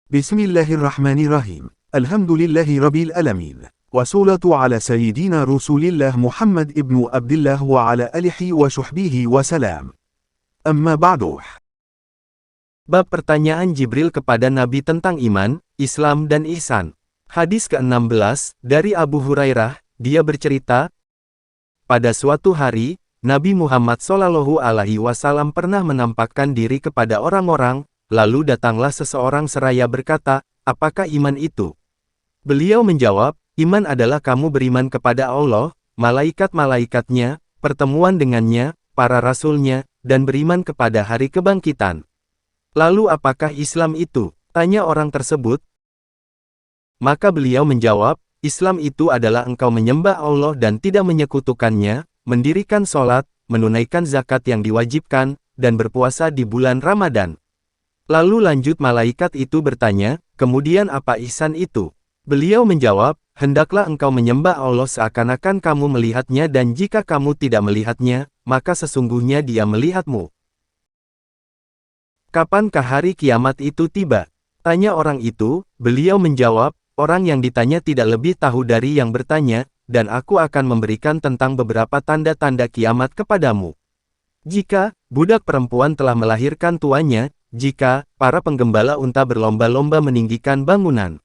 Bismillahirrahmanirrahim. Alhamdulillahi Rabbil Alamin. Wassalatu ala Sayyidina Rasulillah Muhammad ibnu Abdillah wa ala alihi wa syuhbihi wa salam. Amma ba'du. Bab pertanyaan Jibril kepada Nabi tentang iman, Islam dan ihsan. Hadis ke-16, dari Abu Hurairah, dia bercerita, pada suatu hari, Nabi Muhammad SAW pernah menampakkan diri kepada orang-orang, lalu datanglah seseorang seraya berkata, apakah iman itu? Beliau menjawab, iman adalah kamu beriman kepada Allah, malaikat-malaikatnya, pertemuan dengannya, para rasulnya, dan beriman kepada hari kebangkitan. Lalu apakah Islam itu? Tanya orang tersebut. Maka beliau menjawab, Islam itu adalah engkau menyembah Allah dan tidak menyekutukannya, mendirikan sholat, menunaikan zakat yang diwajibkan, dan berpuasa di bulan Ramadan. Lalu lanjut malaikat itu bertanya, kemudian apa ihsan itu? Beliau menjawab, hendaklah engkau menyembah Allah seakan-akan kamu melihatnya dan jika kamu tidak melihatnya, maka sesungguhnya dia melihatmu. Kapankah hari kiamat itu tiba? Tanya orang itu, beliau menjawab, orang yang ditanya tidak lebih tahu dari yang bertanya, dan aku akan memberikan tentang beberapa tanda-tanda kiamat kepadamu. Jika budak perempuan telah melahirkan tuannya, jika para penggembala unta berlomba-lomba meninggikan bangunan.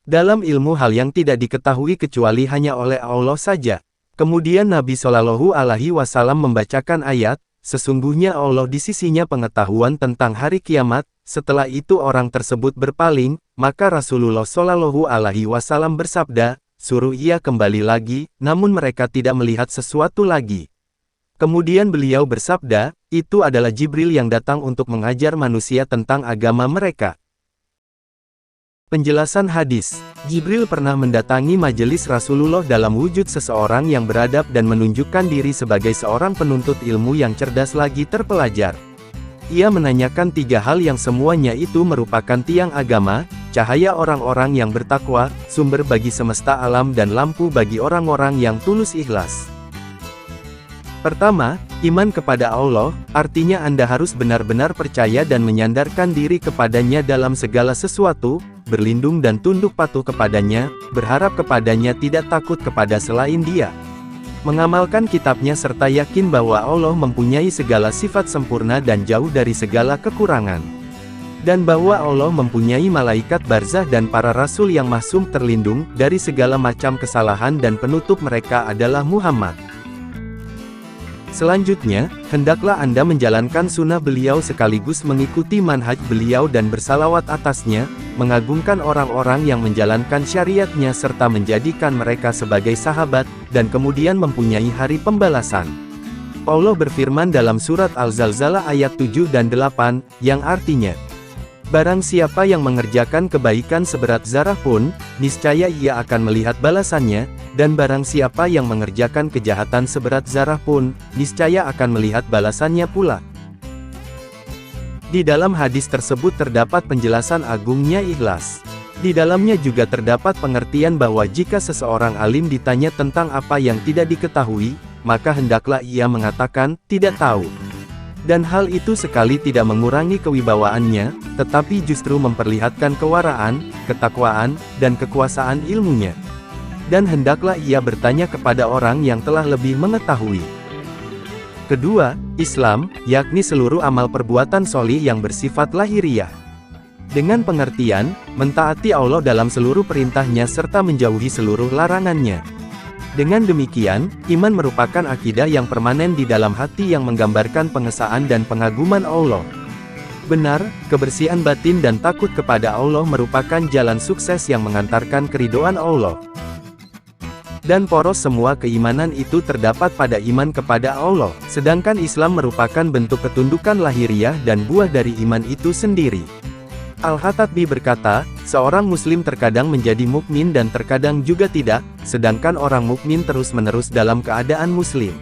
Dalam ilmu hal yang tidak diketahui kecuali hanya oleh Allah saja. Kemudian Nabi SAW membacakan ayat, sesungguhnya Allah di sisinya pengetahuan tentang hari kiamat. Setelah itu orang tersebut berpaling, maka Rasulullah SAW bersabda, suruh ia kembali lagi, namun mereka tidak melihat sesuatu lagi. Kemudian beliau bersabda, itu adalah Jibril yang datang untuk mengajar manusia tentang agama mereka. Penjelasan hadis. Jibril pernah mendatangi majelis Rasulullah dalam wujud seseorang yang beradab dan menunjukkan diri sebagai seorang penuntut ilmu yang cerdas lagi terpelajar. Ia menanyakan 3 hal yang semuanya itu merupakan tiang agama, cahaya orang-orang yang bertakwa, sumber bagi semesta alam dan lampu bagi orang-orang yang tulus ikhlas. Pertama, iman kepada Allah, artinya Anda harus benar-benar percaya dan menyandarkan diri kepadanya dalam segala sesuatu, berlindung dan tunduk patuh kepadanya, berharap kepadanya tidak takut kepada selain Dia. Mengamalkan kitabnya serta yakin bahwa Allah mempunyai segala sifat sempurna dan jauh dari segala kekurangan. Dan bahwa Allah mempunyai malaikat barzah dan para rasul yang maksum terlindung dari segala macam kesalahan dan penutup mereka adalah Muhammad. Selanjutnya, hendaklah Anda menjalankan sunnah beliau sekaligus mengikuti manhaj beliau dan bersalawat atasnya, mengagungkan orang-orang yang menjalankan syariatnya serta menjadikan mereka sebagai sahabat, dan kemudian mempunyai hari pembalasan. Allah berfirman dalam surat Al-Zalzalah ayat 7 dan 8, yang artinya, barang siapa yang mengerjakan kebaikan seberat zarah pun, niscaya ia akan melihat balasannya, dan barang siapa yang mengerjakan kejahatan seberat zarah pun, niscaya akan melihat balasannya pula. Di dalam hadis tersebut terdapat penjelasan agungnya ikhlas. Di dalamnya juga terdapat pengertian bahwa jika seseorang alim ditanya tentang apa yang tidak diketahui, maka hendaklah ia mengatakan, tidak tahu. Dan hal itu sekali tidak mengurangi kewibawaannya, tetapi justru memperlihatkan kewaraan, ketakwaan, dan kekuasaan ilmunya. Dan hendaklah ia bertanya kepada orang yang telah lebih mengetahui. Kedua, Islam, yakni seluruh amal perbuatan sholih yang bersifat lahiriah. Dengan pengertian, mentaati Allah dalam seluruh perintahnya serta menjauhi seluruh larangannya. Dengan demikian, iman merupakan akidah yang permanen di dalam hati yang menggambarkan pengesaan dan pengaguman Allah. Benar, kebersihan batin dan takut kepada Allah merupakan jalan sukses yang mengantarkan keridhaan Allah. Dan poros semua keimanan itu terdapat pada iman kepada Allah, sedangkan Islam merupakan bentuk ketundukan lahiriah dan buah dari iman itu sendiri. Al-Khattabi berkata, seorang muslim terkadang menjadi mukmin dan terkadang juga tidak, sedangkan orang mukmin terus-menerus dalam keadaan muslim.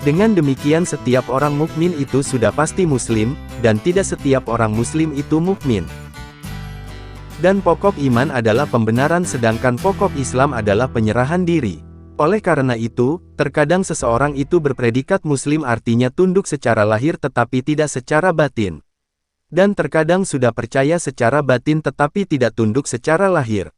Dengan demikian setiap orang mukmin itu sudah pasti muslim, dan tidak setiap orang muslim itu mukmin. Dan pokok iman adalah pembenaran sedangkan pokok Islam adalah penyerahan diri. Oleh karena itu, terkadang seseorang itu berpredikat muslim artinya tunduk secara lahir tetapi tidak secara batin. Dan terkadang sudah percaya secara batin tetapi tidak tunduk secara lahir.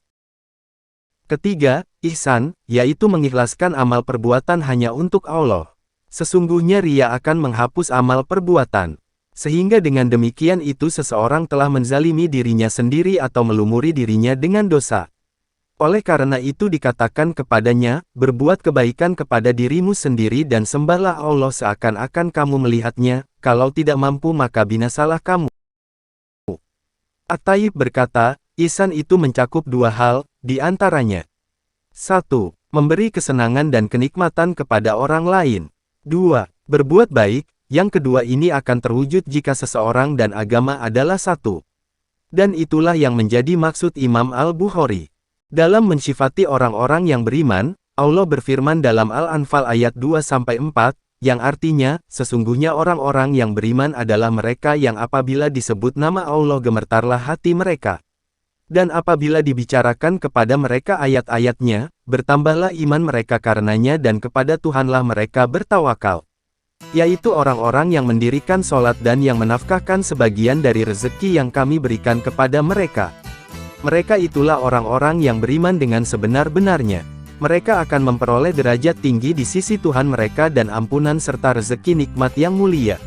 Ketiga, ihsan, yaitu mengikhlaskan amal perbuatan hanya untuk Allah. Sesungguhnya riya akan menghapus amal perbuatan. Sehingga dengan demikian itu seseorang telah menzalimi dirinya sendiri atau melumuri dirinya dengan dosa. Oleh karena itu dikatakan kepadanya, berbuat kebaikan kepada dirimu sendiri dan sembahlah Allah seakan-akan kamu melihatnya, kalau tidak mampu maka binasalah kamu. At-Tayyib berkata, ihsan itu mencakup dua hal, di antaranya. 1. Memberi kesenangan dan kenikmatan kepada orang lain. 2. Berbuat baik, yang kedua ini akan terwujud jika seseorang dan agama adalah satu. Dan itulah yang menjadi maksud Imam Al-Bukhari. Dalam mensifati orang-orang yang beriman, Allah berfirman dalam Al-Anfal ayat 2-4, yang artinya, sesungguhnya orang-orang yang beriman adalah mereka yang apabila disebut nama Allah gemetarlah hati mereka. Dan apabila dibicarakan kepada mereka ayat-ayatnya, bertambahlah iman mereka karenanya dan kepada Tuhanlah mereka bertawakal. Yaitu orang-orang yang mendirikan sholat dan yang menafkahkan sebagian dari rezeki yang kami berikan kepada mereka. Mereka itulah orang-orang yang beriman dengan sebenar-benarnya. Mereka akan memperoleh derajat tinggi di sisi Tuhan mereka dan ampunan serta rezeki nikmat yang mulia.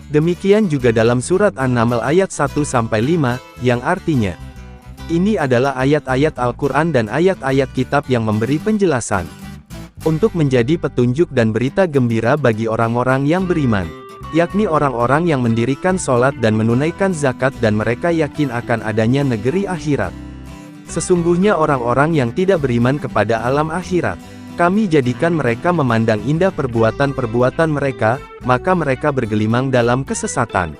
Demikian juga dalam surat An-Naml ayat 1-5, yang artinya, ini adalah ayat-ayat Al-Quran dan ayat-ayat kitab yang memberi penjelasan. Untuk menjadi petunjuk dan berita gembira bagi orang-orang yang beriman. Yakni orang-orang yang mendirikan sholat dan menunaikan zakat dan mereka yakin akan adanya negeri akhirat. Sesungguhnya orang-orang yang tidak beriman kepada alam akhirat, kami jadikan mereka memandang indah perbuatan-perbuatan mereka, maka mereka bergelimang dalam kesesatan.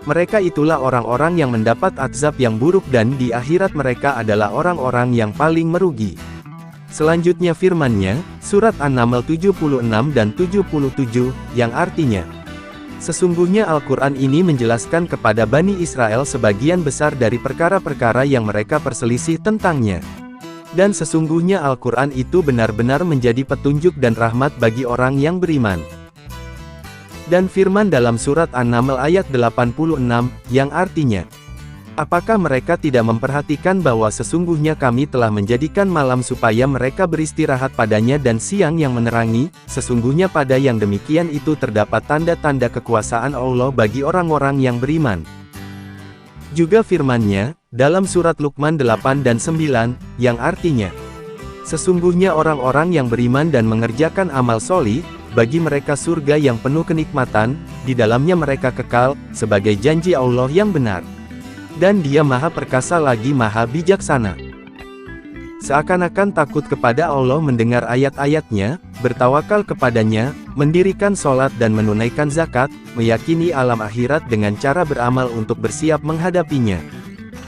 Mereka itulah orang-orang yang mendapat azab yang buruk dan di akhirat mereka adalah orang-orang yang paling merugi. Selanjutnya firman-Nya, surat An-Naml 76 dan 77, yang artinya, sesungguhnya Al-Quran ini menjelaskan kepada Bani Israel sebagian besar dari perkara-perkara yang mereka perselisih tentangnya. Dan sesungguhnya Al-Quran itu benar-benar menjadi petunjuk dan rahmat bagi orang yang beriman. Dan firman dalam surat An-Naml ayat 86, yang artinya, apakah mereka tidak memperhatikan bahwa sesungguhnya kami telah menjadikan malam supaya mereka beristirahat padanya dan siang yang menerangi, sesungguhnya pada yang demikian itu terdapat tanda-tanda kekuasaan Allah bagi orang-orang yang beriman. Juga firman-Nya, dalam surat Luqman 8 dan 9, yang artinya, sesungguhnya orang-orang yang beriman dan mengerjakan amal solih, bagi mereka surga yang penuh kenikmatan, di dalamnya mereka kekal, sebagai janji Allah yang benar. Dan Dia Maha Perkasa lagi Maha Bijaksana. Seakan-akan takut kepada Allah mendengar ayat-ayatnya, bertawakal kepadanya, mendirikan sholat dan menunaikan zakat, meyakini alam akhirat dengan cara beramal untuk bersiap menghadapinya.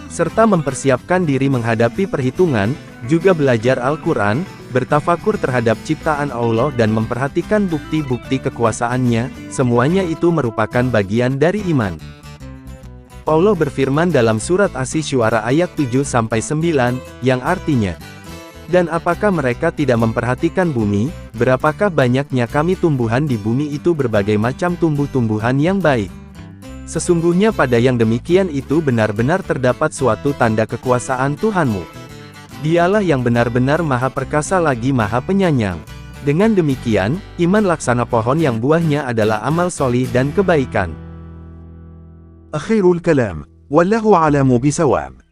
Serta mempersiapkan diri menghadapi perhitungan, juga belajar Al-Quran, bertafakur terhadap ciptaan Allah dan memperhatikan bukti-bukti kekuasaannya, semuanya itu merupakan bagian dari iman. Allah berfirman dalam surat Asy-Syu'ara ayat 7-9, yang artinya, dan apakah mereka tidak memperhatikan bumi, berapakah banyaknya kami tumbuhan di bumi itu berbagai macam tumbuh-tumbuhan yang baik. Sesungguhnya pada yang demikian itu benar-benar terdapat suatu tanda kekuasaan Tuhanmu. Dialah yang benar-benar Maha Perkasa lagi Maha Penyayang. Dengan demikian, iman laksana pohon yang buahnya adalah amal solih dan kebaikan. أخير الكلام والله أعلم بصواب.